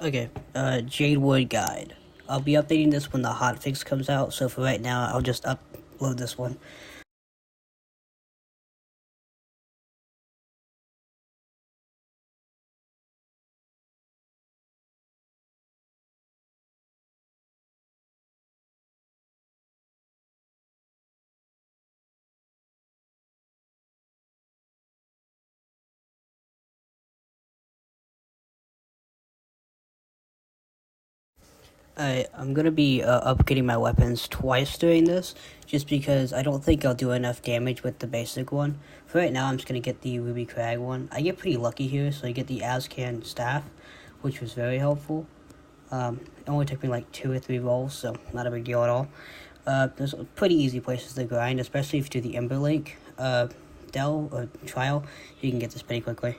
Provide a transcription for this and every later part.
Okay, Jadewood guide. I'll be updating this when the hotfix comes out, so for right now, I'll just upload this one. I'm gonna be upgrading my weapons twice during this, just because I don't think I'll do enough damage with the basic one. For right now, I'm just gonna get the Ruby Crag one. I get pretty lucky here, so I get the Azcan staff, which was very helpful. It only took me like 2 or 3 rolls, so not a big deal at all. There's pretty easy places to grind, especially if you do the Ember Lake Dell or Trial. You can get this pretty quickly.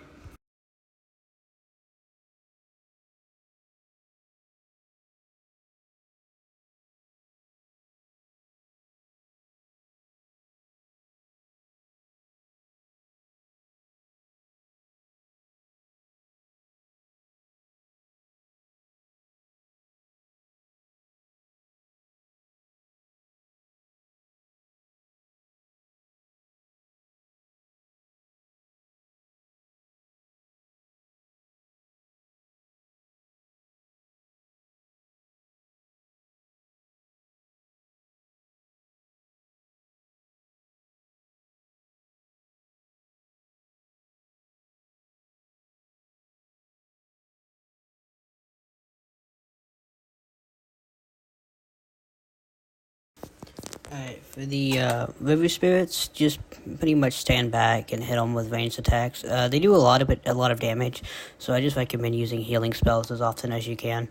Alright, for the river spirits, just pretty much stand back and hit them with ranged attacks. They do a lot of damage, so I just recommend using healing spells as often as you can.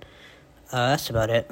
That's about it.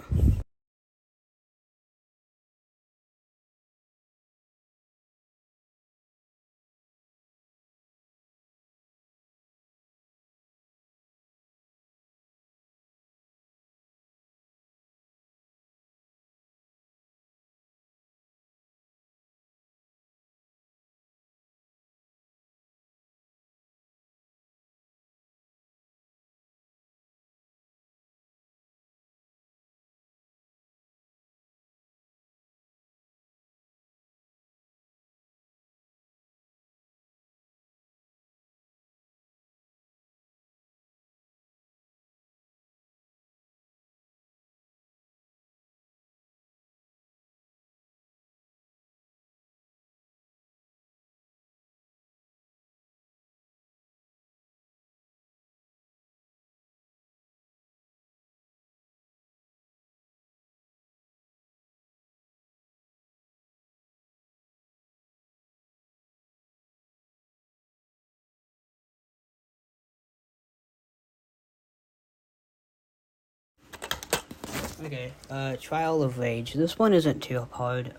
Okay, Trial of Rage. This one isn't too hard.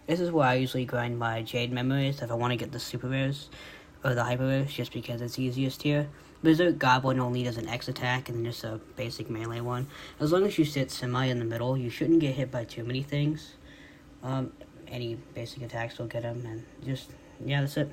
This is where I usually grind my Jade memories if I want to get the super rares, or the hyper rares, just because it's easiest here. Berserk Goblin only does an X attack, and just a basic melee one. As long as you sit semi in the middle, you shouldn't get hit by too many things. Any basic attacks will get him, and just, yeah, that's it.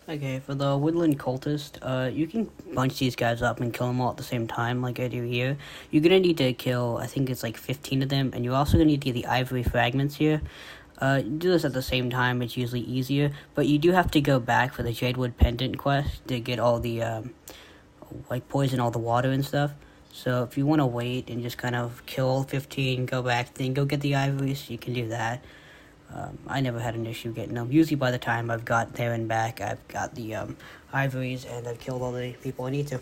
Okay, for the Woodland Cultist, you can bunch these guys up and kill them all at the same time, like I do here. You're gonna need to kill, I think it's like 15 of them, and you're also gonna need to get the Ivory Fragments here. Do this at the same time, it's usually easier, but you do have to go back for the Jadewood Pendant quest to get all the, like, poison all the water and stuff. So if you want to wait and just kind of kill 15, go back, then go get the ivories, you can do that. I never had an issue getting them. Usually by the time I've got there and back, I've got the ivories and I've killed all the people I need to.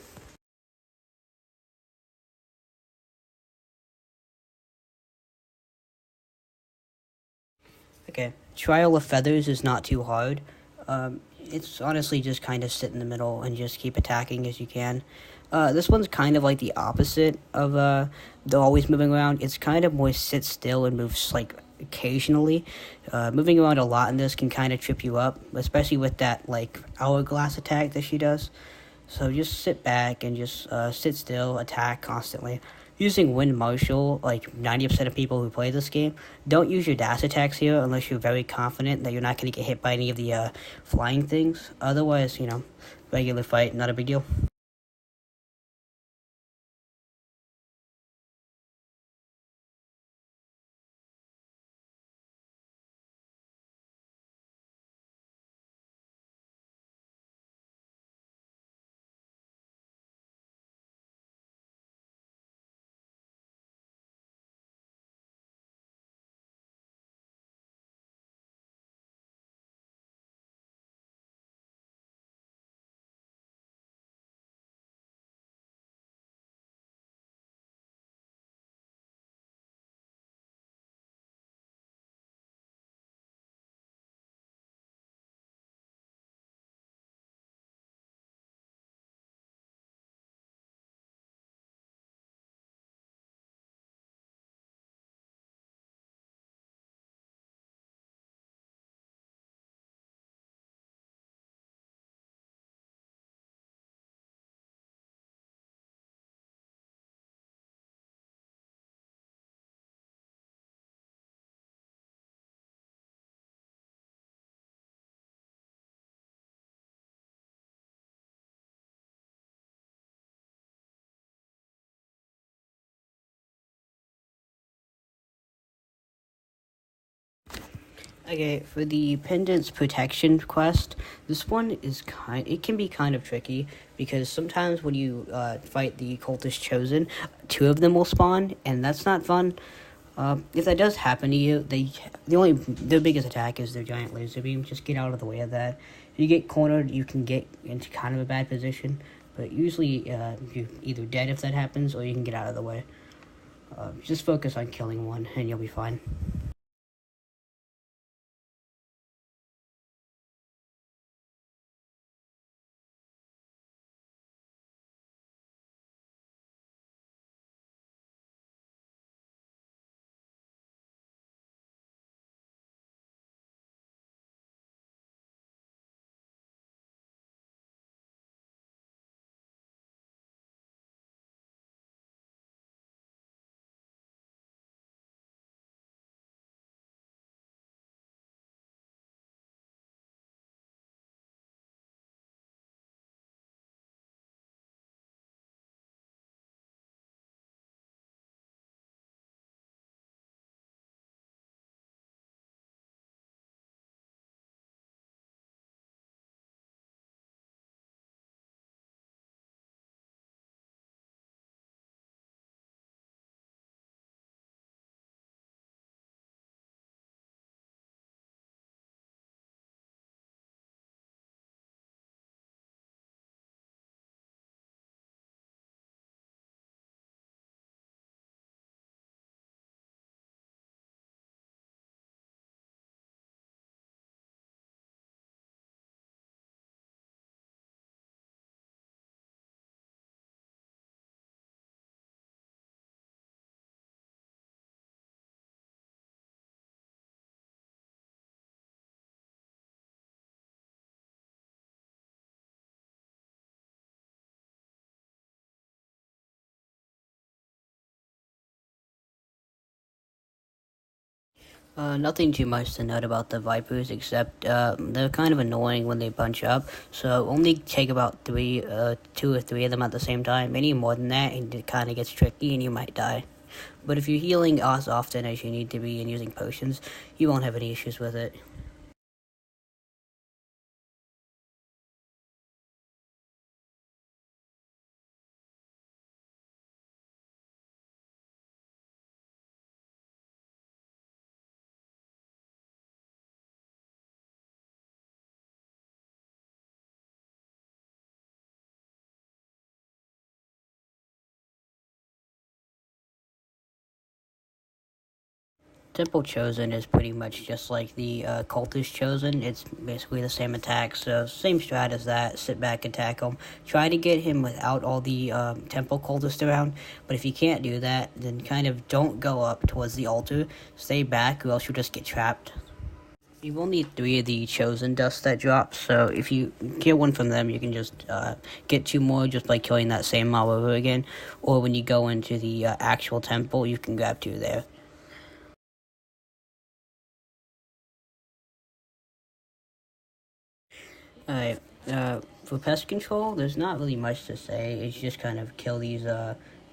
Okay, Trial of Feathers is not too hard. It's honestly just kind of sit in the middle and just keep attacking as you can. This one's kind of like the opposite of the always moving around. It's kind of more sit still and moves like occasionally. Moving around a lot in this can kind of trip you up, especially with that like hourglass attack that she does. So just sit back and just sit still, attack constantly. Using Wind Marshal, like 90% of people who play this game, don't use your dash attacks here unless you're very confident that you're not going to get hit by any of the flying things. Otherwise, you know, regular fight, not a big deal. Okay, for the Pendants Protection quest, this one is it can be kind of tricky, because sometimes when you fight the Cultist Chosen, two of them will spawn, and that's not fun. If that does happen to you, their biggest attack is their giant laser beam. Just get out of the way of that. If you get cornered, you can get into kind of a bad position, but usually you're either dead if that happens, or you can get out of the way. Just focus on killing one, and you'll be fine. Nothing too much to note about the Vipers, except they're kind of annoying when they bunch up. So only take about two or three of them at the same time. Any more than that, and it kind of gets tricky, and you might die. But if you're healing as often as you need to be and using potions, you won't have any issues with it. Temple Chosen is pretty much just like the Cultist Chosen. It's basically the same attack, so same strat as that. Sit back, attack him. Try to get him without all the Temple Cultists around, but if you can't do that, then kind of don't go up towards the altar. Stay back, or else you'll just get trapped. You will need 3 of the Chosen Dust that drops, so if you get one from them, you can just get 2 more just by killing that same mob over again. Or when you go into the actual temple, you can grab 2 there. Alright, for Pest Control, there's not really much to say. It's just kind of kill these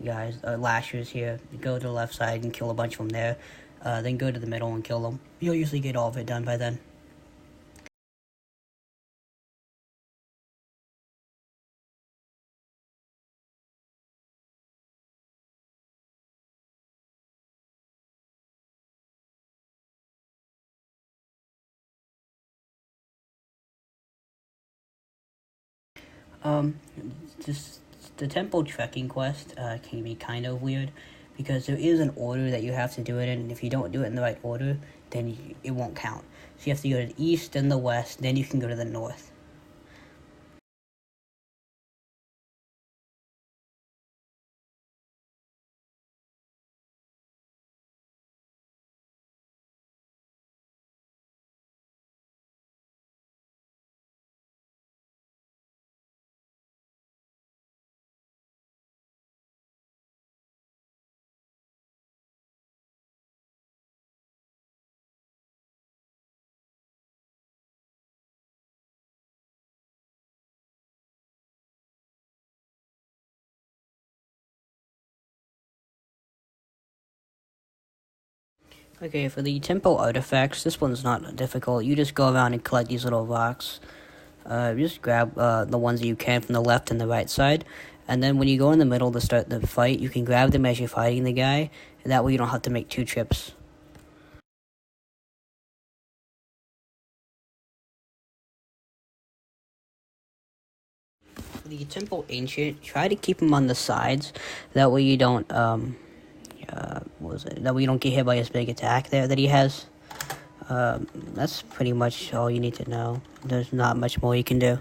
guys, lashers here. Go to the left side and kill a bunch from there. Then go to the middle and kill them. You'll usually get all of it done by then. Um, just the temple trekking quest can be kind of weird because there is an order that you have to do it in, and if you don't do it in the right order, then it won't count. So you have to go to the east, then the west, then you can go to the north. Okay, for the temple artifacts, this one's not difficult. You just go around and collect these little rocks. Just grab the ones that you can from the left and the right side. And then when you go in the middle to start the fight, you can grab them as you're fighting the guy. And that way you don't have to make 2 trips. For the temple ancient, try to keep them on the sides. That way you don't, what was it? That way you don't get hit by his big attack there that he has. That's pretty much all you need to know. There's not much more you can do.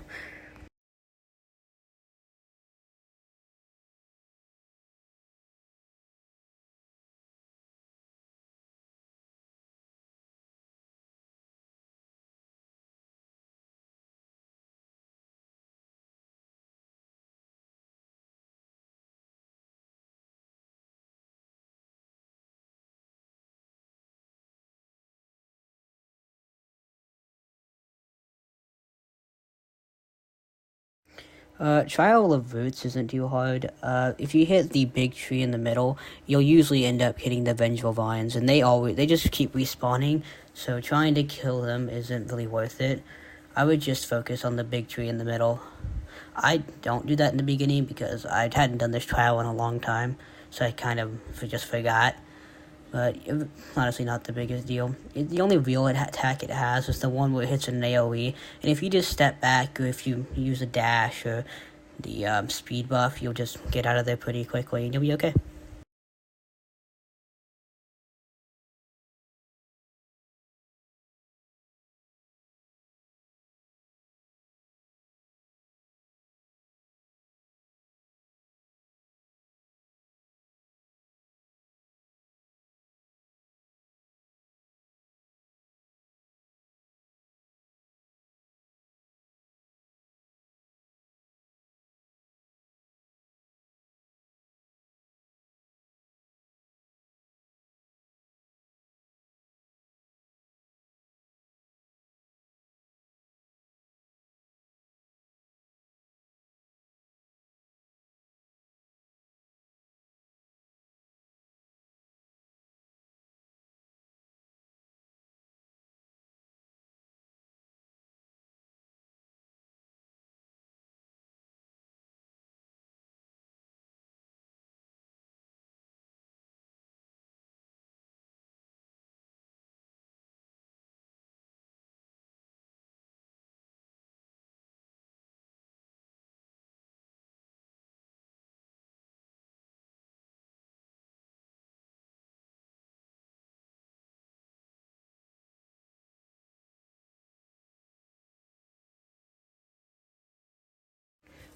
Trial of Roots isn't too hard. If you hit the big tree in the middle, you'll usually end up hitting the Vengeful Vines, and they just keep respawning, so trying to kill them isn't really worth it. I would just focus on the big tree in the middle. I don't do that in the beginning because I hadn't done this trial in a long time, so I kind of just forgot. But it's honestly not the biggest deal. The only real attack it has is the one where it hits an AoE. And if you just step back, or if you use a dash or the speed buff, you'll just get out of there pretty quickly and you'll be okay.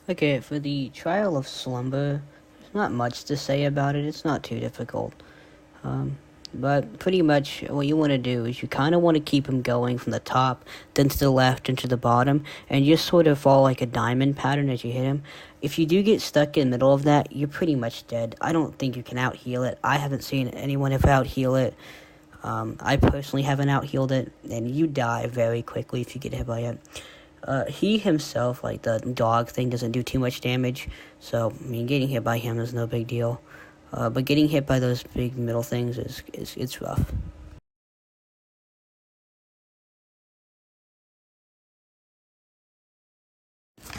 Okay, for the trial of Slumber, there's not much to say about it. It's not too difficult. But pretty much what you want to do is you kind of want to keep him going from the top, then to the left and to the bottom, and just sort of follow like a diamond pattern as you hit him. If you do get stuck in the middle of that, you're pretty much dead. I don't think you can out-heal it. I haven't seen anyone ever out-heal it. I personally haven't out-healed it, and you die very quickly if you get hit by it. He himself, like the dog thing, doesn't do too much damage, so, I mean, getting hit by him is no big deal. But getting hit by those big middle things it's rough.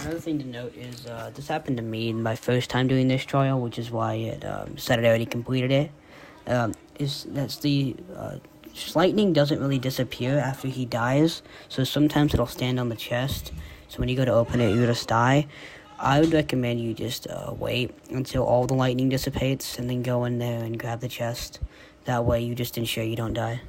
Another thing to note is, this happened to me my first time doing this trial, which is why it said I already completed it. Lightning doesn't really disappear after he dies, so sometimes it'll stand on the chest, so when you go to open it, you just die. I would recommend you just wait until all the lightning dissipates, and then go in there and grab the chest. That way you just ensure you don't die.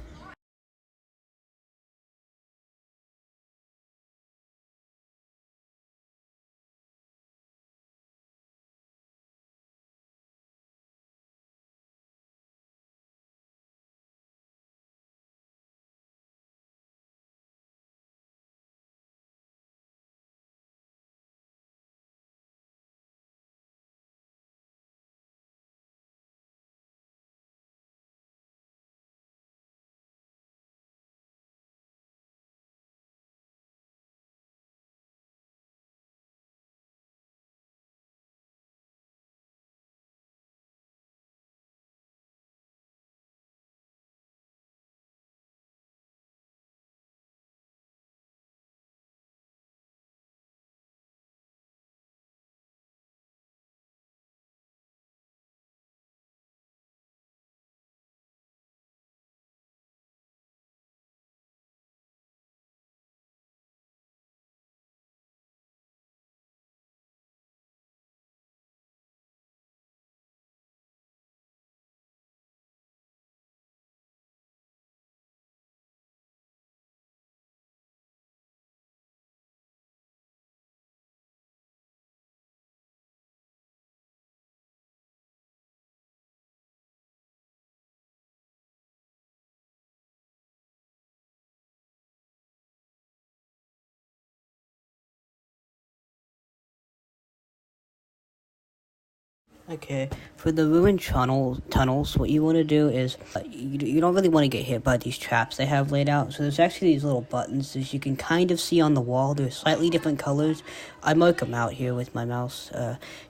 Okay, for the ruined tunnels, what you want to do is you don't really want to get hit by these traps they have laid out. So there's actually these little buttons that you can kind of see on the wall. They're slightly different colors. I mark them out here with my mouse.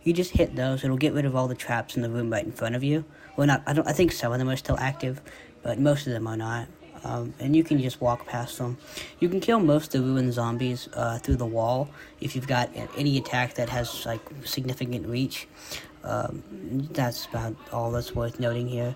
You just hit those. It'll get rid of all the traps in the room right in front of you. Well, not. I think some of them are still active, but most of them are not. And you can just walk past them. You can kill most of the ruined zombies through the wall if you've got any attack that has like significant reach. That's about all that's worth noting here.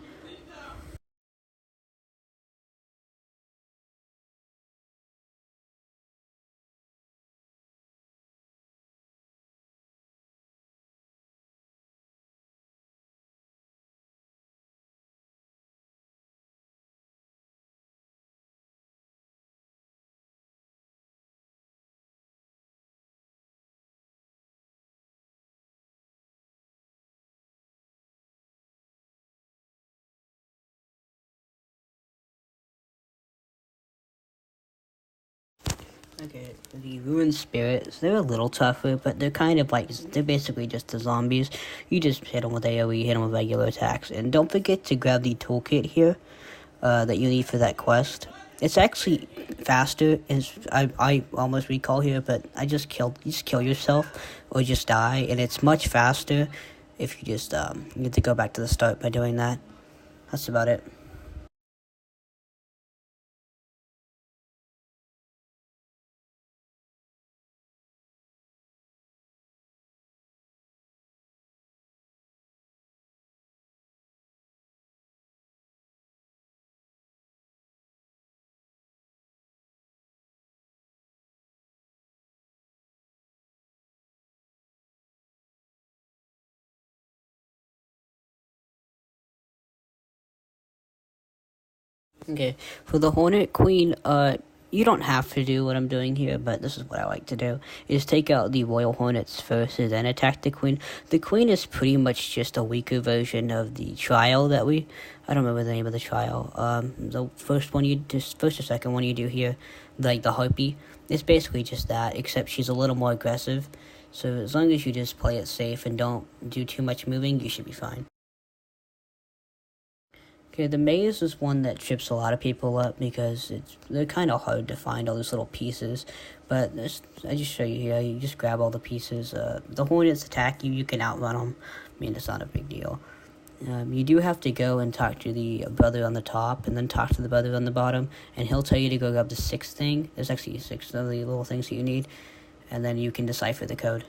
Okay, the ruined spirits, they're a little tougher, but they're kind of like, they're basically just the zombies. You just hit them with AoE, hit them with regular attacks. And don't forget to grab the toolkit here that you need for that quest. It's actually faster, as I almost recall here, but you just kill yourself or just die, and it's much faster if you just, you have to go back to the start by doing that. That's about it. Okay, for the Hornet Queen, you don't have to do what I'm doing here, but this is what I like to do, is take out the Royal Hornets first and then attack the Queen. The Queen is pretty much just a weaker version of the trial that I don't remember the name of the trial. The first or second one you do here, like the Harpy, it's basically just that, except she's a little more aggressive. So as long as you just play it safe and don't do too much moving, you should be fine. Okay, the maze is one that trips a lot of people up because they're kind of hard to find, all those little pieces. But I just show you here. You just grab all the pieces. The Hornets attack you. You can outrun them. I mean, it's not a big deal. You do have to go and talk to the brother on the top, and then talk to the brother on the bottom, and he'll tell you to go grab the sixth thing. There's actually 6 of the little things that you need, and then you can decipher the code.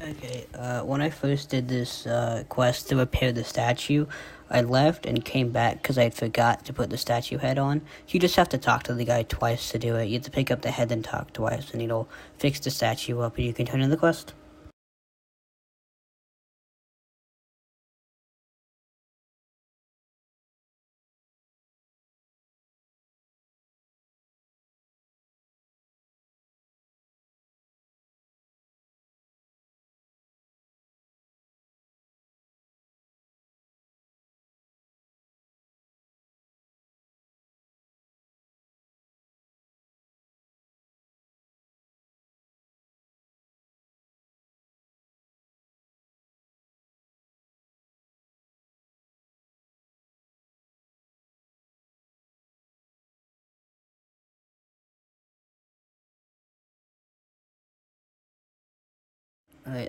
Okay, when I first did this quest to repair the statue, I left and came back because I forgot to put the statue head on. You just have to talk to the guy twice to do it. You have to pick up the head and talk twice, and it'll fix the statue up, and you can turn in the quest.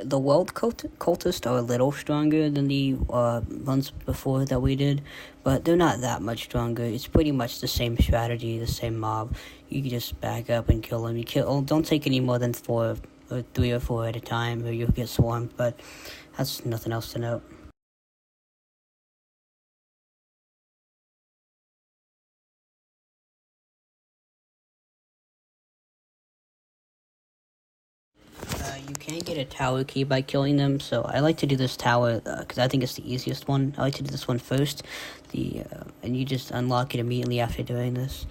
The Weald cultists are a little stronger than the ones before that we did, but they're not that much stronger. It's pretty much the same strategy, the same mob. You can just back up and kill them. Don't take any more than 4 or 3 or 4 at a time, or you'll get swarmed. But that's nothing else to note. You can get a tower key by killing them, so I like to do this tower because I think it's the easiest one. I like to do this one first, and you just unlock it immediately after doing this.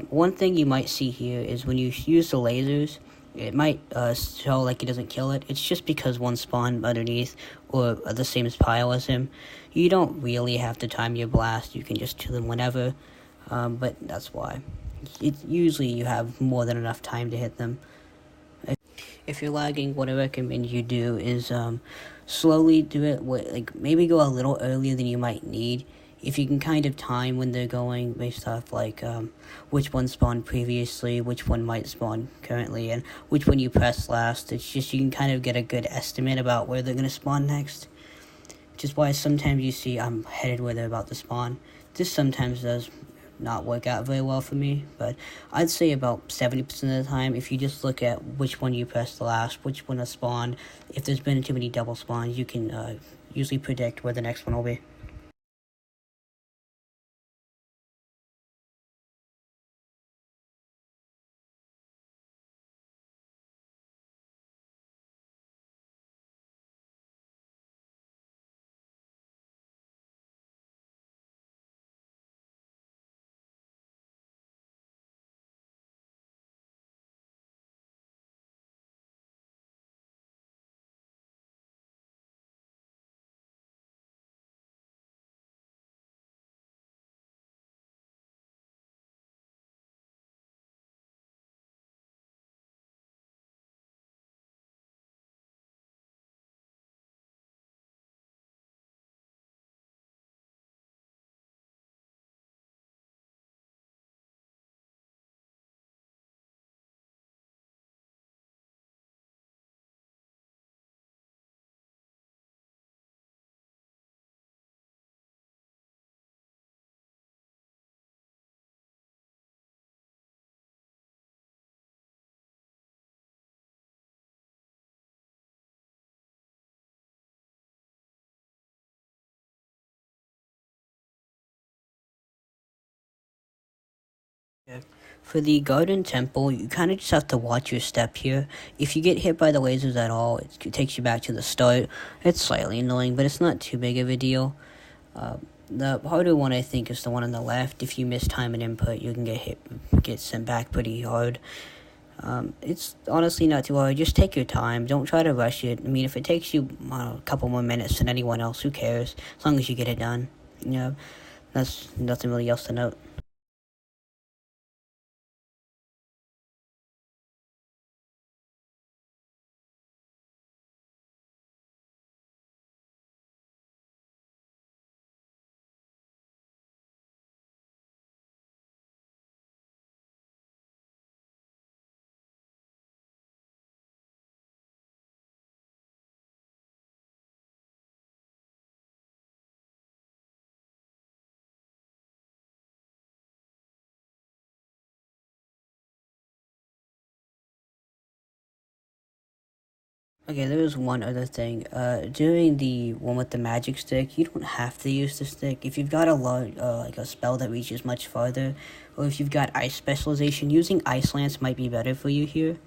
One thing you might see here is when you use the lasers, it might show like it doesn't kill it. It's just because one spawned underneath or the same pile as him. You don't really have to time your blast. You can just do them whenever, but that's why. Usually you have more than enough time to hit them. If you're lagging, what I recommend you do is slowly do it. Like maybe go a little earlier than you might need. If you can kind of time when they're going based off like which one spawned previously, which one might spawn currently, and which one you press last. It's just you can kind of get a good estimate about where they're gonna spawn next. Which is why sometimes you see I'm headed where they're about to spawn. This sometimes does not work out very well for me, but I'd say about 70% of the time, if you just look at which one you pressed last, which one has spawned, if there's been too many double spawns, you can usually predict where the next one will be. For the Garden Temple, you kind of just have to watch your step here. If you get hit by the lasers at all, it takes you back to the start. It's slightly annoying, but it's not too big of a deal. The harder one, I think, is the one on the left. If you miss time and input, you can get sent back pretty hard. It's honestly not too hard. Just take your time. Don't try to rush it. I mean, if it takes you a couple more minutes than anyone else, who cares? As long as you get it done. Yeah, that's nothing really else to note. Okay, there was one other thing. Doing the one with the magic stick, you don't have to use the stick. If you've got like a spell that reaches much farther, or if you've got ice specialization, using ice lance might be better for you here.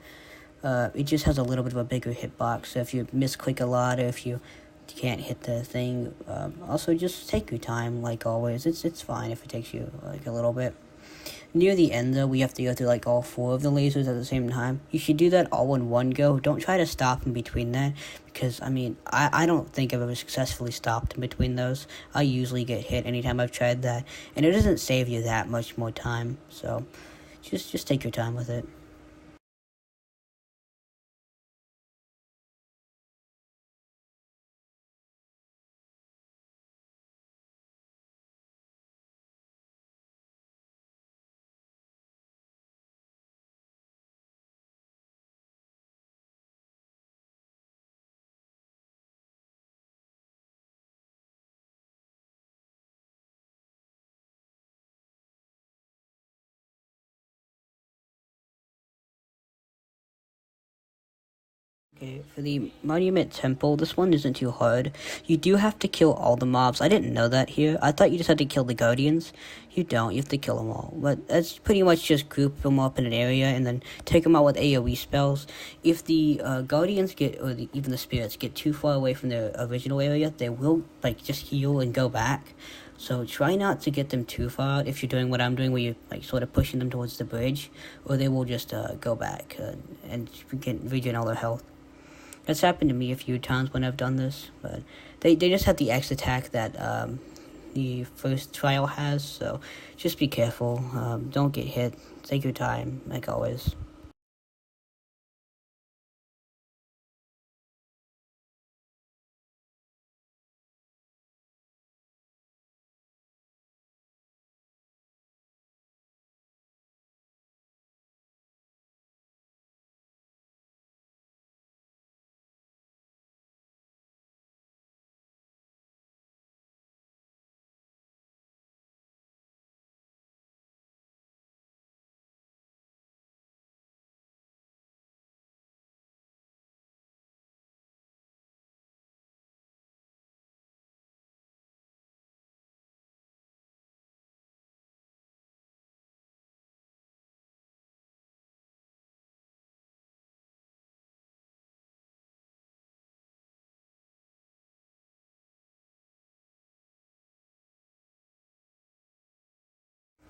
It just has a little bit of a bigger hitbox, so if you misclick a lot, or if you can't hit the thing, also just take your time, like always. It's fine if it takes you like a little bit. Near the end, though, we have to go through, like, all 4 of the lasers at the same time. You should do that all in one go. Don't try to stop in between that, because, I mean, I don't think I've ever successfully stopped in between those. I usually get hit anytime I've tried that, and it doesn't save you that much more time, so just take your time with it. Okay, for the Monument Temple, this one isn't too hard. You do have to kill all the mobs. I didn't know that here. I thought you just had to kill the Guardians. You don't. You have to kill them all. But that's pretty much just group them up in an area and then take them out with AoE spells. If the Guardians even the Spirits get too far away from their original area, they will like just heal and go back. So try not to get them too far out if you're doing what I'm doing, where you're like sort of pushing them towards the bridge, or they will just go back and regen all their health. That's happened to me a few times when I've done this, but they just have the X attack that the first trial has, so just be careful. Don't get hit. Take your time, like always.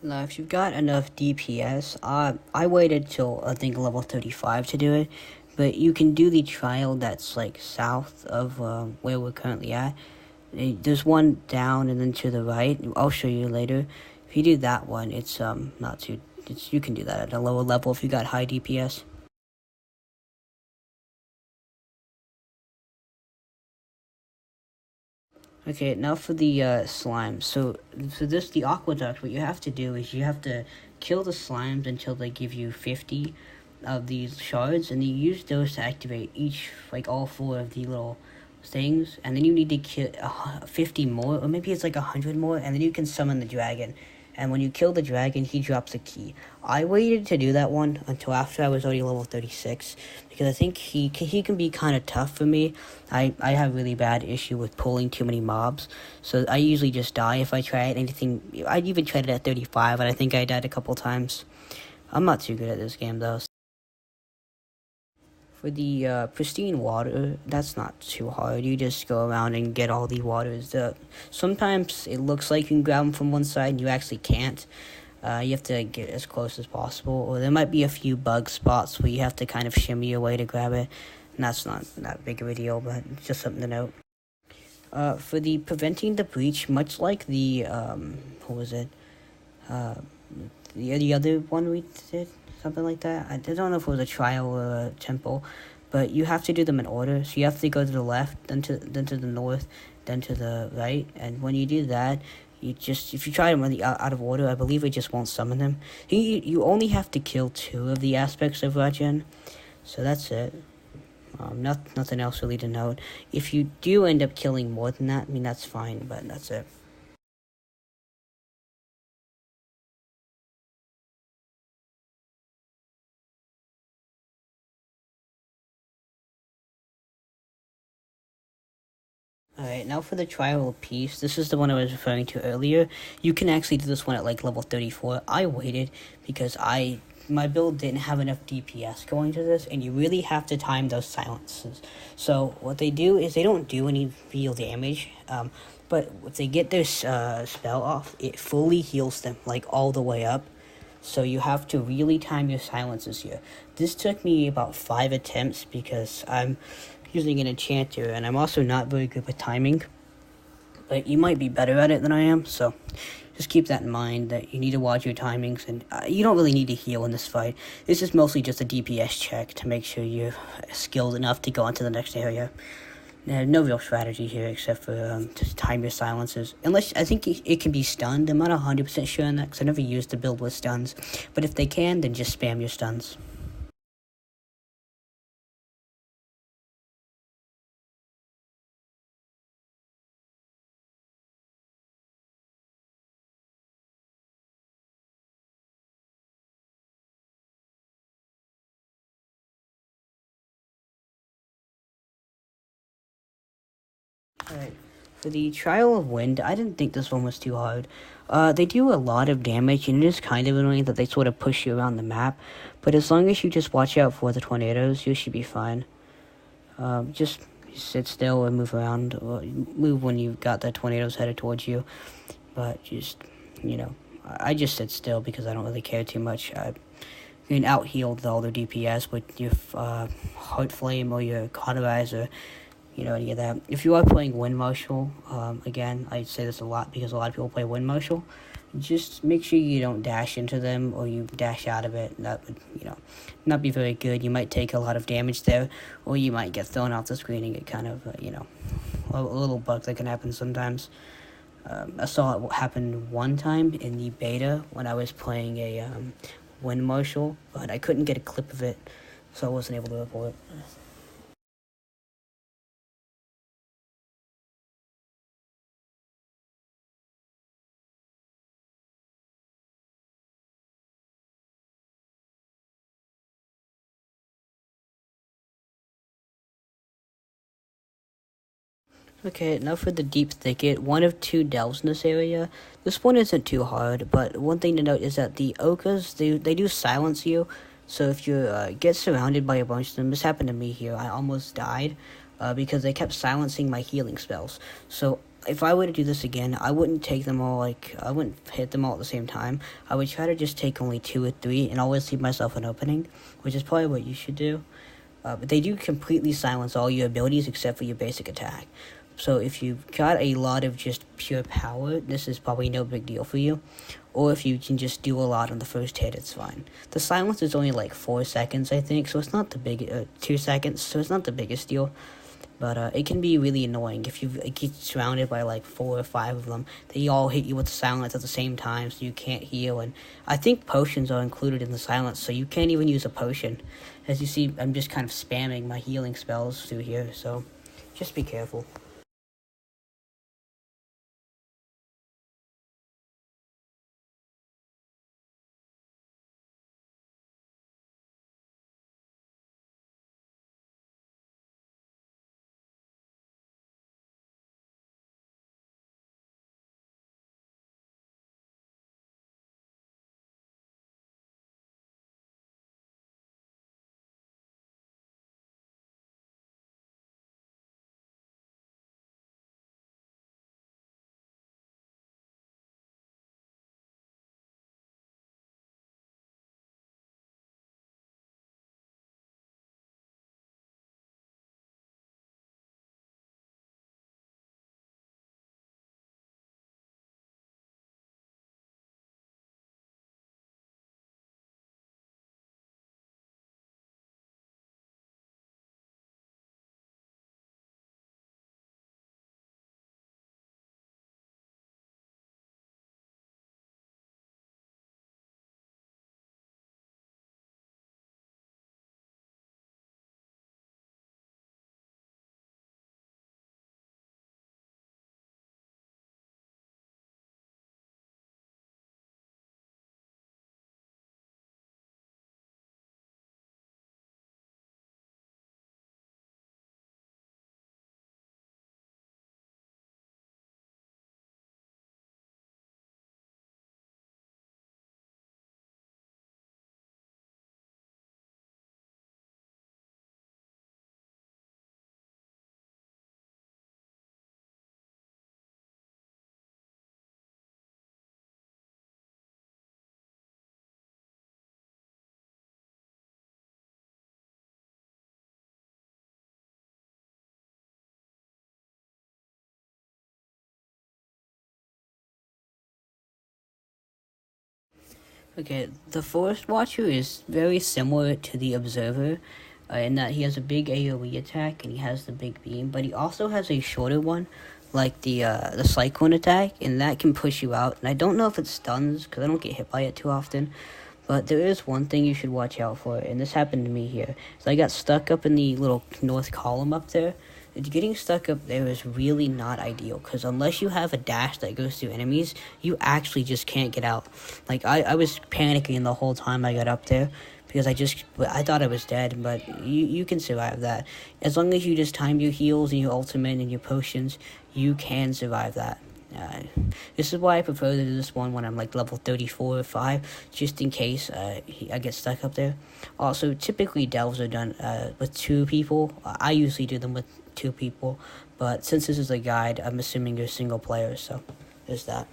Now, if you've got enough DPS, I waited till I think level 35 to do it, but you can do the trial that's like south of where we're currently at. There's one down and then to the right. I'll show you later. If you do that one, it's not too. You can do that at a lower level if you got high DPS. Okay, now for the slime. So the aqueduct, what you have to do is you have to kill the slimes until they give you 50 of these shards, and you use those to activate like all 4 of the little things, and then you need to kill 50 more, or maybe it's like 100 more, and then you can summon the dragon. and when you kill the dragon, he drops a key. I waited to do that one until after I was already level 36, because I think he can be kind of tough for me. I have really bad issue with pulling too many mobs, so I usually just die if I try it. Anything, I even tried it at 35, and I think I died a couple times. I'm not too good at this game, though. For the pristine water, that's not too hard. You just go around and get all the waters. Sometimes it looks like you can grab them from one side, and you actually can't. You have to get as close as possible, or there might be a few bug spots where you have to kind of shimmy your way to grab it, and that's not that big of a deal, but it's just something to note. For the preventing the breach, much like the, what was it? The other one we did? Something like that. I don't know if it was a trial or a temple, but you have to do them in order. So you have to go to the left, then to the north, then to the right. And when you do that, if you try them really out of order, I believe it just won't summon them. You only have to kill 2 of the aspects of Rajin, so that's it. Nothing else really to note. If you do end up killing more than that, I mean, that's fine, but that's it. Alright, now for the Trial of Peace. This is the one I was referring to earlier. You can actually do this one at like level 34. I waited because my build didn't have enough DPS going to this, and you really have to time those silences. So what they do is they don't do any real damage, but if they get their spell off, it fully heals them, like all the way up. So you have to really time your silences here. This took me about 5 attempts because I'm using an enchanter, and I'm also not very good with timing, but you might be better at it than I am, so just keep that in mind, that you need to watch your timings, and you don't really need to heal in this fight. This is mostly just a DPS check to make sure you're skilled enough to go on to the next area. No real strategy here except for to time your silences. Unless, I think it can be stunned. I'm not 100% sure on that because I never used the build with stuns, but if they can, then just spam your stuns. Alright, for the Trial of Wind, I didn't think this one was too hard. They do a lot of damage, and it is kind of annoying that they sort of push you around the map, but as long as you just watch out for the tornadoes, you should be fine. Just sit still and move around, or move when you've got the tornadoes headed towards you, but just, I just sit still because I don't really care too much. I can out-heal all their DPS with your Heart Flame or your Cauterizer, any of that. If you are playing Wind Marshal, again, I say this a lot because a lot of people play Wind Marshal, just make sure you don't dash into them or you dash out of it. That would, not be very good. You might take a lot of damage there, or you might get thrown off the screen and get kind of, a little bug that can happen sometimes. I saw it happen one time in the beta when I was playing a Wind Marshal, but I couldn't get a clip of it, so I wasn't able to report it. Okay, now for the Deep Thicket, one of 2 delves in this area. This one isn't too hard, but one thing to note is that the Ochres, they do silence you, so if you get surrounded by a bunch of them, this happened to me here, I almost died, because they kept silencing my healing spells. So if I were to do this again, I wouldn't take them all, I wouldn't hit them all at the same time. I would try to just take only 2 or 3, and always leave myself an opening, which is probably what you should do. But they do completely silence all your abilities except for your basic attack. So if you've got a lot of just pure power, this is probably no big deal for you. Or if you can just do a lot on the first hit, it's fine. The silence is only like 4 seconds, I think, so it's not the 2 seconds, so it's not the biggest deal. But it can be really annoying if you get surrounded by like 4 or 5 of them. They all hit you with the silence at the same time, so you can't heal. And I think potions are included in the silence, so you can't even use a potion. As you see, I'm just kind of spamming my healing spells through here, so just be careful. Okay, the Forest Watcher is very similar to the Observer, in that he has a big AoE attack and he has the big beam, but he also has a shorter one, like the Cyclone attack, and that can push you out. And I don't know if it stuns, because I don't get hit by it too often, but there is one thing you should watch out for, and this happened to me here. So I got stuck up in the little north column up there. Getting stuck up there is really not ideal, because unless you have a dash that goes through enemies, you actually just can't get out. Like, I was panicking the whole time I got up there, because I thought I was dead, but you can survive that. As long as you just time your heals and your ultimate and your potions, you can survive that. This is why I prefer to do this one when I'm like level 34 or 5, just in case I get stuck up there. Also, typically delves are done with 2 people. I usually do them with 2 people, but since this is a guide, I'm assuming you're single player, so there's that.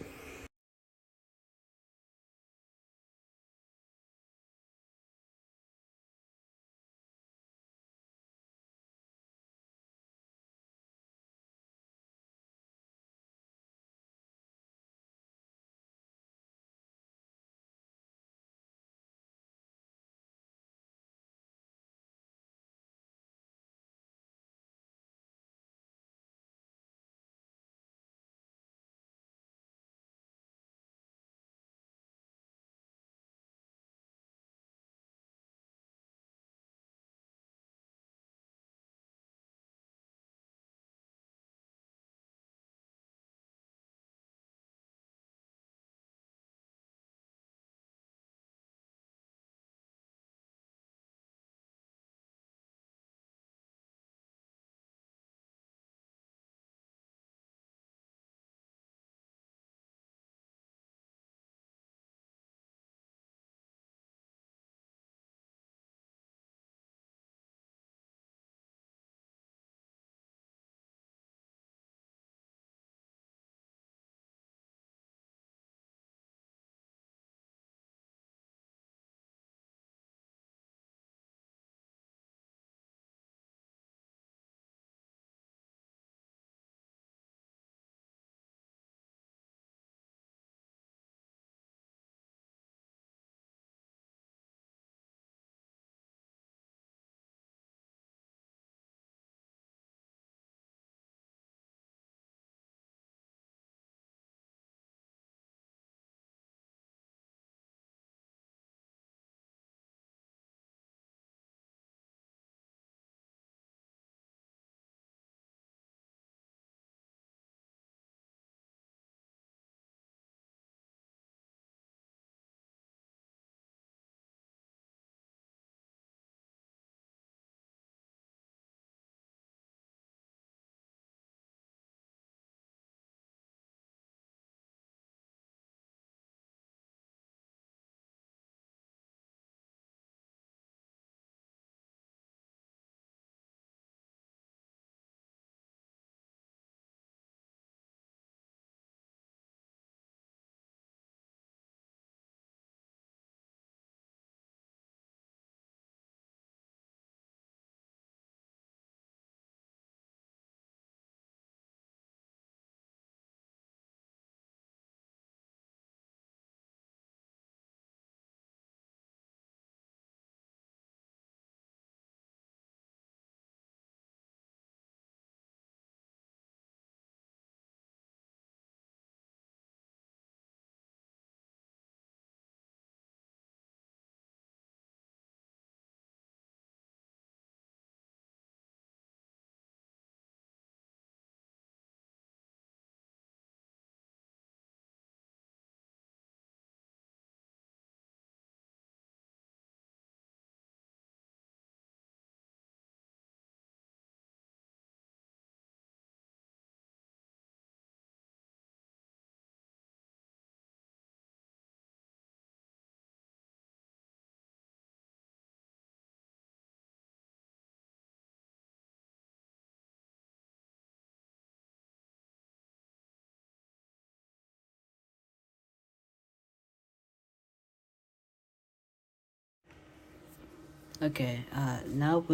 Okay, now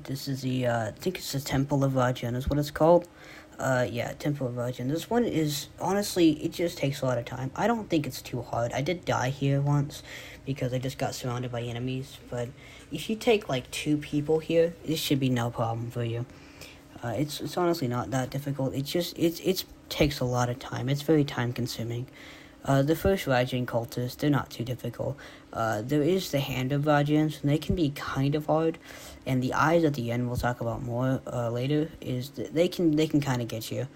this is the, I think it's the Temple of Rajin is what it's called. Yeah, Temple of Rajin. This one is, honestly, it just takes a lot of time. I don't think it's too hard. I did die here once because I just got surrounded by enemies, but if you take like 2 people here, this should be no problem for you. It's honestly not that difficult. It takes a lot of time. It's very time consuming. The first Rajin cultists, they're not too difficult. There is the hand of Rajins, and they can be kind of hard. And the eyes at the end, we'll talk about more later, is that they can kind of get you.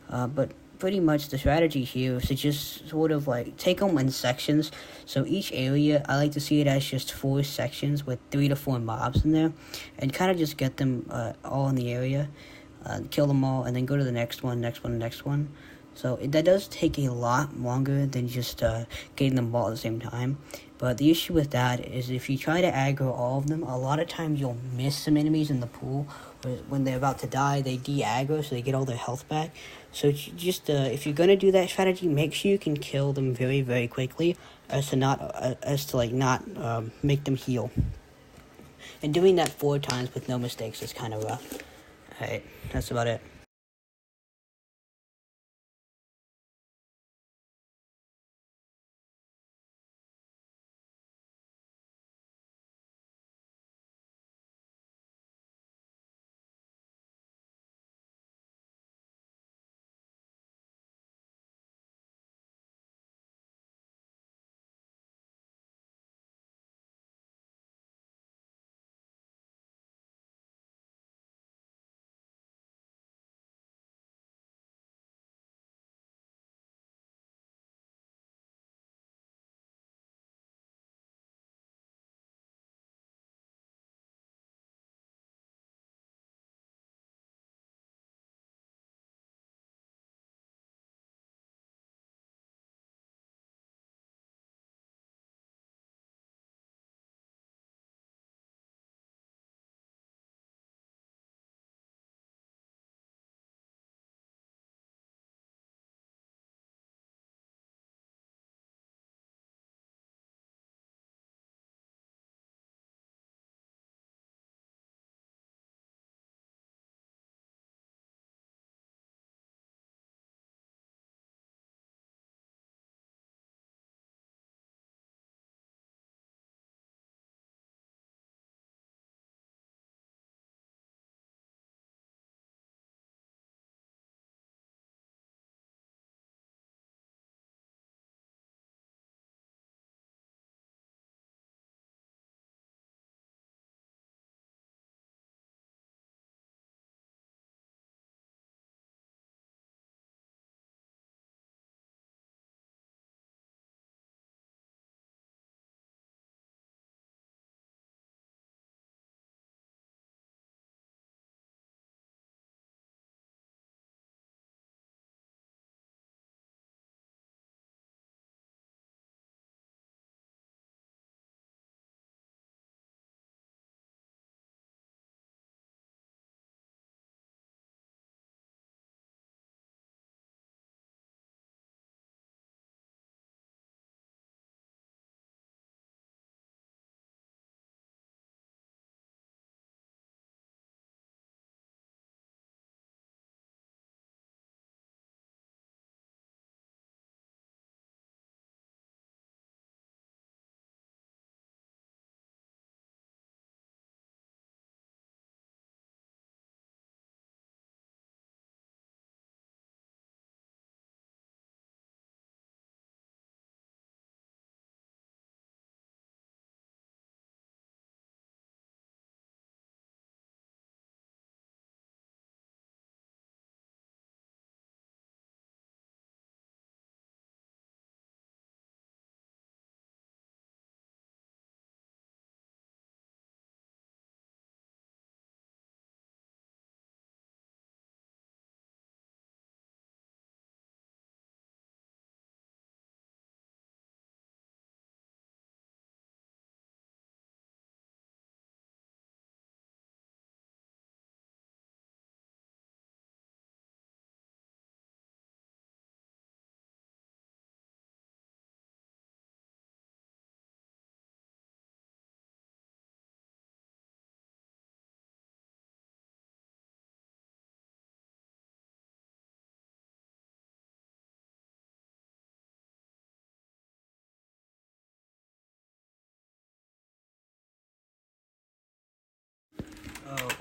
But pretty much the strategy here is to just sort of like take them in sections. So each area, I like to see it as just 4 sections with 3 to 4 mobs in there, and kind of just get them all in the area, kill them all, and then go to the next one, next one, next one. So that does take a lot longer than just getting them all at the same time. But the issue with that is if you try to aggro all of them, a lot of times you'll miss some enemies in the pool. When they're about to die, they de-aggro, so they get all their health back. So just if you're gonna do that strategy, make sure you can kill them very, very quickly, as to not make them heal. And doing that 4 times with no mistakes is kind of rough. Alright, that's about it.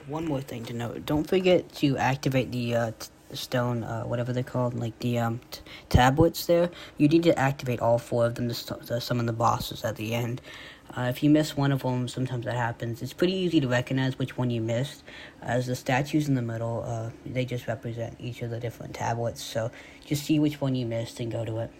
one more thing to note. Don't forget to activate the stone, whatever they're called, like the tablets there. You need to activate all 4 of them to summon the bosses at the end. If you miss one of them, sometimes that happens. It's pretty easy to recognize which one you missed, as the statues in the middle, they just represent each of the different tablets. So just see which one you missed and go to it.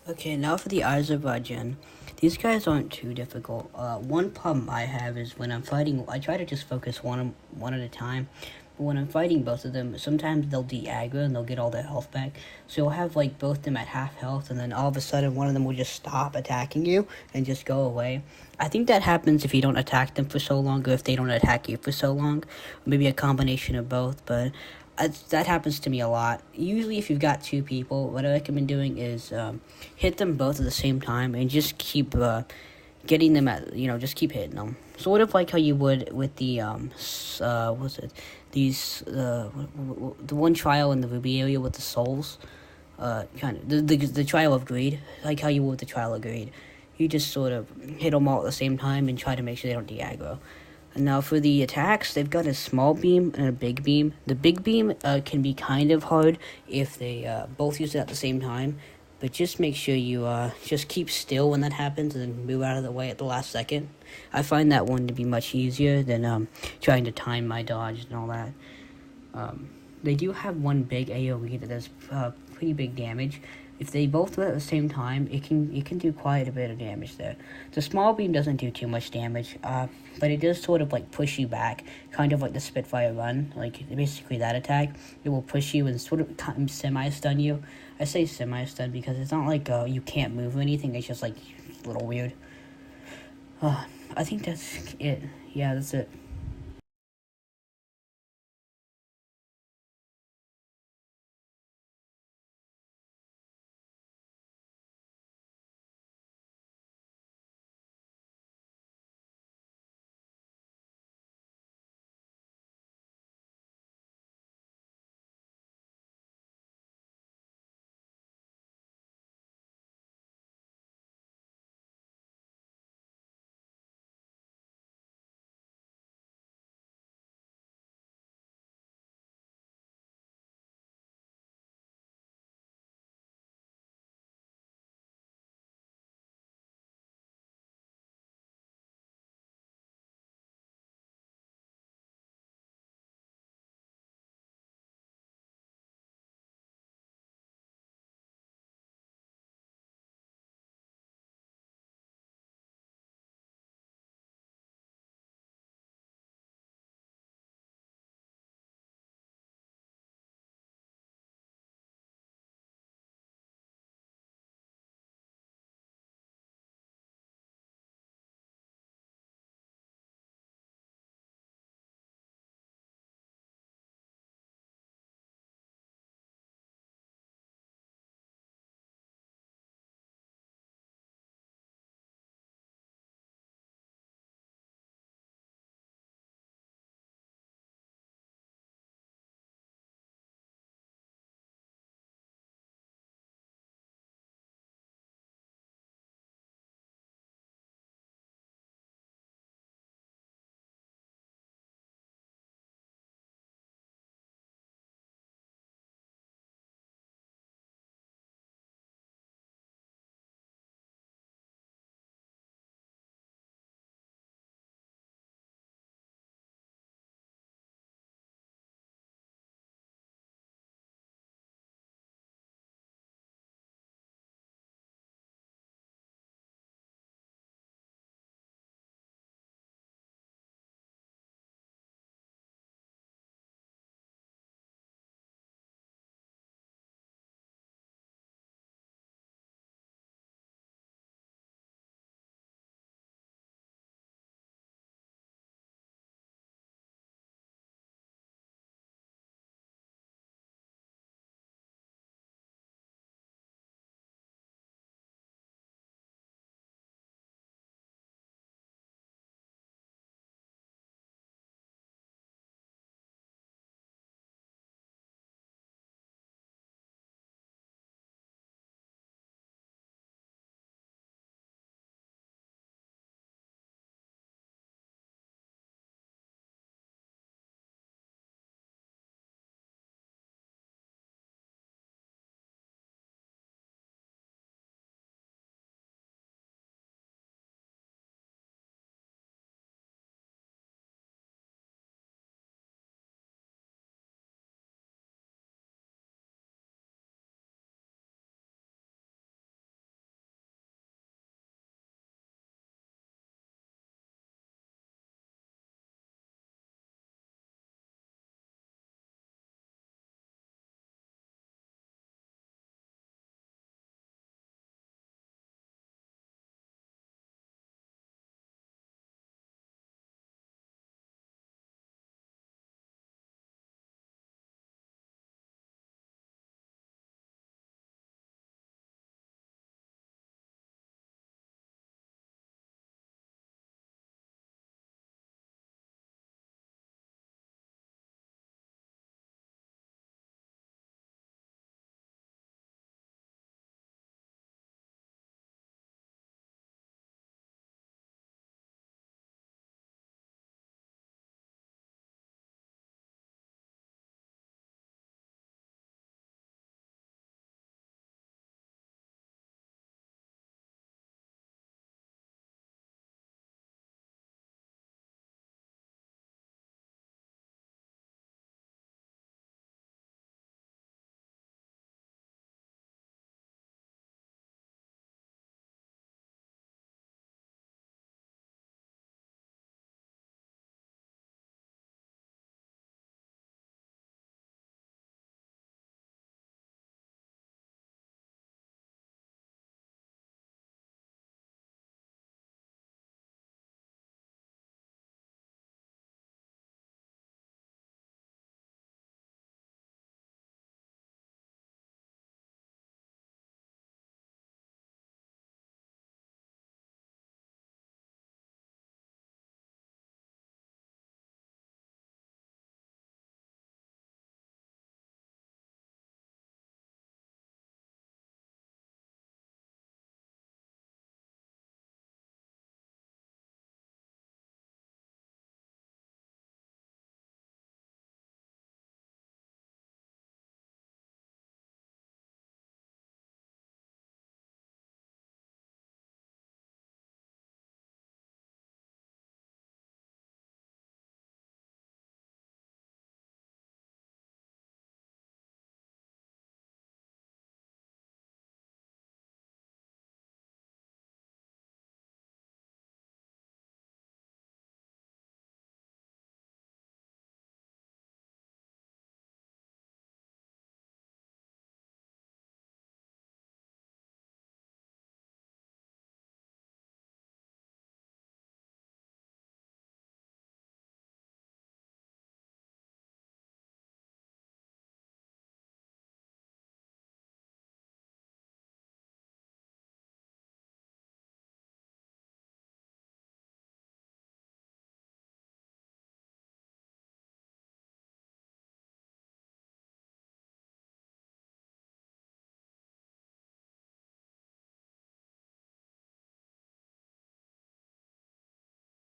Okay, now for the Eyes of Rajin. These guys aren't too difficult. One problem I have is when I'm fighting, I try to just focus one at a time. But when I'm fighting both of them, sometimes they'll de-aggro and they'll get all their health back. So you'll have like both of them at half health, and then all of a sudden one of them will just stop attacking you and just go away. I think that happens if you don't attack them for so long, or if they don't attack you for so long. Maybe a combination of both, but that happens to me a lot. Usually, if you've got two people, what I recommend doing is hit them both at the same time and just keep getting them at, just keep hitting them. Sort of like how you would with the what's it? These the one trial in the Ruby area with the souls. Kind of the trial of greed, like how you would with the trial of greed. You just sort of hit them all at the same time and try to make sure they don't de-aggro. And now for the attacks, they've got a small beam and a big beam. The big beam can be kind of hard if they both use it at the same time, but just make sure you just keep still when that happens and then move out of the way at the last second. I find that one to be much easier than trying to time my dodge and all that. They do have one big AoE that does pretty big damage. If they both do it at the same time, it can do quite a bit of damage there. The small beam doesn't do too much damage, but it does sort of like push you back, kind of like the Spitfire run, like basically that attack. It will push you and sort of semi-stun you. I say semi-stun because it's not like you can't move or anything, it's just like a little weird. I think that's it. Yeah, that's it.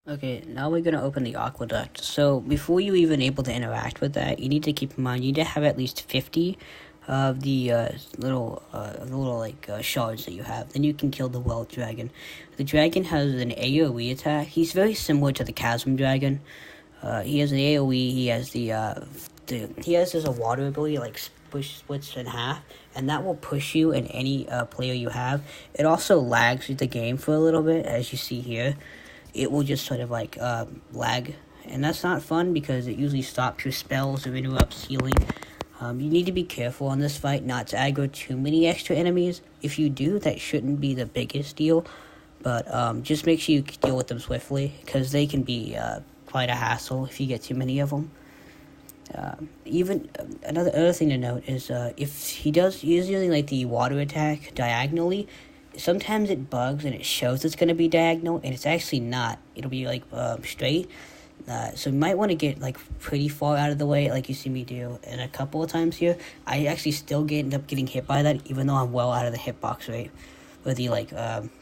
Okay, now we're gonna open the aqueduct. So before you even able to interact with that, you need to keep in mind you need to have at least 50 of the shards that you have. Then you can kill the Weald dragon. The dragon has an AoE attack. He's very similar to the Chasm dragon. He has an AoE. He has he has this a water ability like splits in half, and that will push you in any player you have. It also lags the game for a little bit, as you see here. It will just sort of like lag, and that's not fun because it usually stops your spells or interrupts healing. You need to be careful on this fight not to aggro too many extra enemies. If you do, that shouldn't be the biggest deal, but just make sure you deal with them swiftly because they can be quite a hassle if you get too many of them. Even another thing to note is if he's using like the water attack diagonally, sometimes it bugs and it shows it's going to be diagonal and it's actually not. It'll be like straight. So you might want to get like pretty far out of the way, like you see me do. And a couple of times here, I actually still end up getting hit by that, even though I'm well out of the hitbox rate, or the like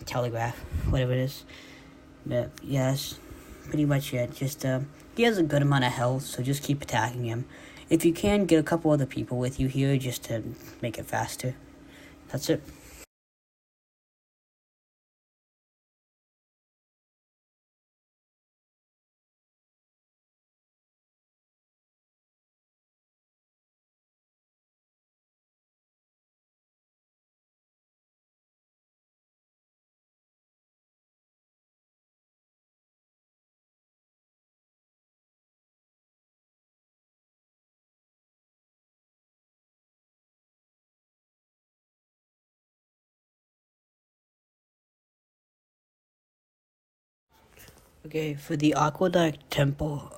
telegraph, whatever it is. But yeah, that's pretty much it. Just he has a good amount of health, so just keep attacking him. If you can, get a couple other people with you here just to make it faster. That's it. Okay, for the Aqueduct Temple,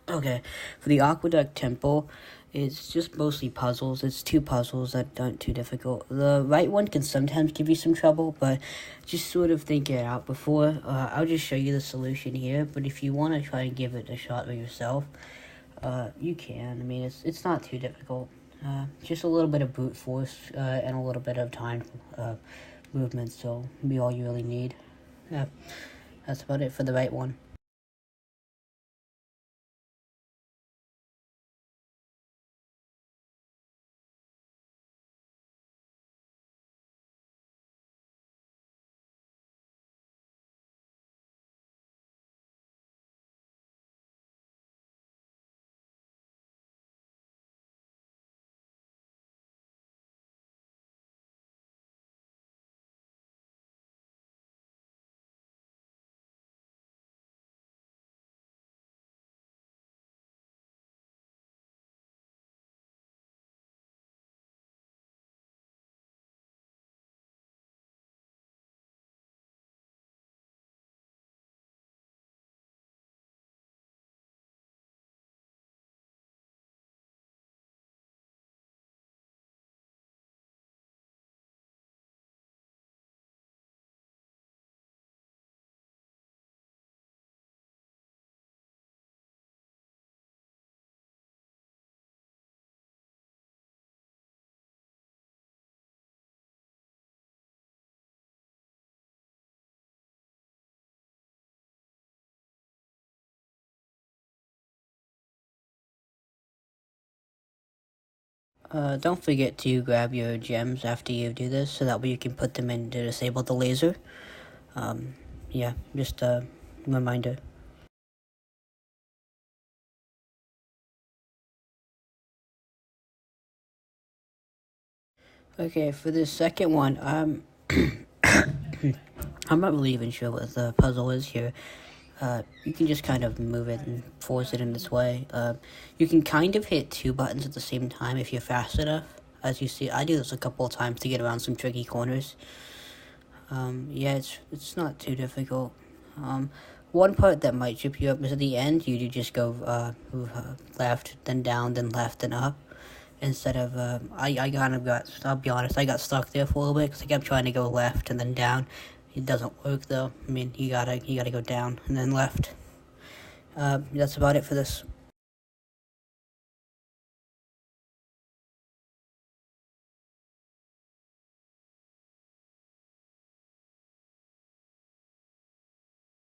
okay, for the Aqueduct Temple, it's just mostly puzzles. It's 2 puzzles that aren't too difficult. The right one can sometimes give you some trouble, but just sort of think it out before. I'll just show you the solution here, but if you want to try and give it a shot by yourself, you can. I mean, it's not too difficult. Just a little bit of brute force and a little bit of time movement, so be all you really need. Yeah. That's about it for the right one. Don't forget to grab your gems after you do this, so that way you can put them in to disable the laser. Um, yeah, just a reminder. Okay, for this second one, I'm not really even sure what the puzzle is here. You can just kind of move it and force it in this way. You can kind of hit 2 buttons at the same time if you're fast enough. As you see, I do this a couple of times to get around some tricky corners. Yeah, it's not too difficult. One part that might trip you up is at the end, you do just go, move, left, then down, then left, then up. Instead of, I kind of got, I'll be honest, I got stuck there for a little bit, because I kept trying to go left and then down. It doesn't work, though. I mean, you gotta go down and then left. That's about it for this.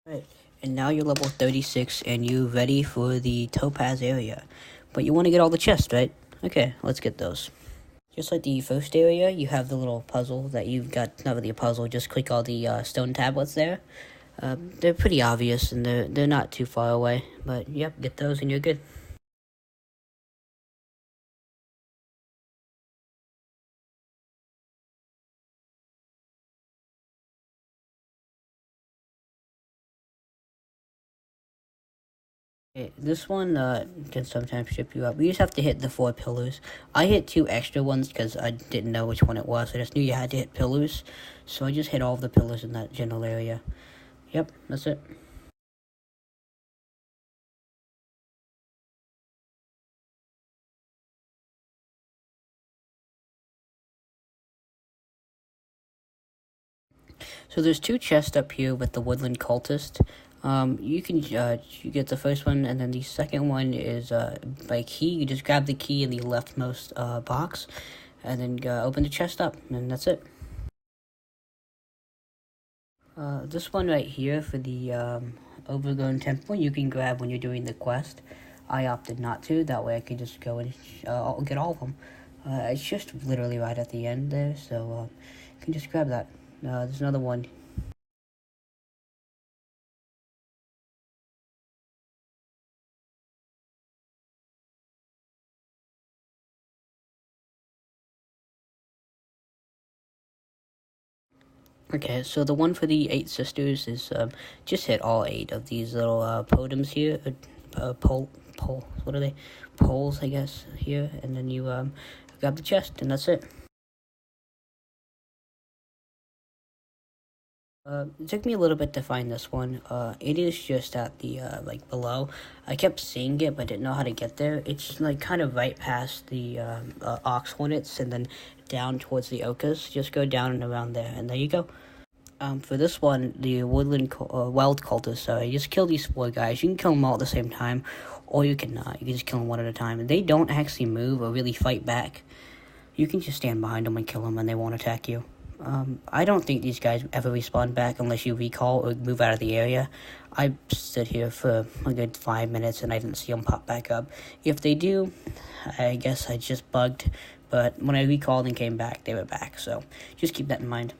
Right, and now you're level 36 and you're ready for the topaz area. But you want to get all the chests, right? Okay, let's get those. Just like the first area, you have the little puzzle that you've got, not really a puzzle, just click all the stone tablets there. They're pretty obvious and they're not too far away, but yep, get those and you're good. Okay, this one can sometimes trip you up. You just have to hit the 4 pillars. I hit 2 extra ones because I didn't know which one it was. I just knew you had to hit pillars, so I just hit all of the pillars in that general area. Yep, that's it. So there's 2 chests up here with the Woodland Cultist. You can you get the first one, and then the second one is by key. You just grab the key in the leftmost box, and then open the chest up, and that's it. This one right here for the Overgrown Temple, you can grab when you're doing the quest. I opted not to, that way I can just go and get all of them. It's just literally right at the end there, so you can just grab that. There's another one. Okay, so the one for the 8 sisters is just hit all 8 of these little totems here. What are they? Poles, I guess, here, and then you grab the chest, and that's it. It took me a little bit to find this one. It is just at the, like, below. I kept seeing it, but didn't know how to get there. It's, like, kind of right past the, Ox Hornets, and then down towards the Ochres. Just go down and around there, and there you go. For this one, the Wild Cultist, sorry, just kill these 4 guys. You can kill them all at the same time, or you can not. You can just kill them one at a time. They don't actually move or really fight back. You can just stand behind them and kill them, and they won't attack you. I don't think these guys ever respawn back unless you recall or move out of the area. I stood here for a good 5 minutes and I didn't see them pop back up. If they do, I guess I just bugged, but when I recalled and came back, they were back, so just keep that in mind.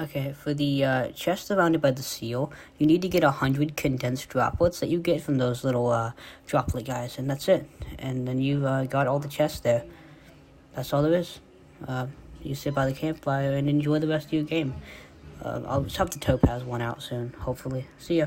Okay, for the chest surrounded by the seal, you need to get 100 condensed droplets that you get from those little droplet guys, and that's it. And then you got all the chests there. That's all there is. You sit by the campfire and enjoy the rest of your game. I'll just have the topaz one out soon, hopefully. See ya.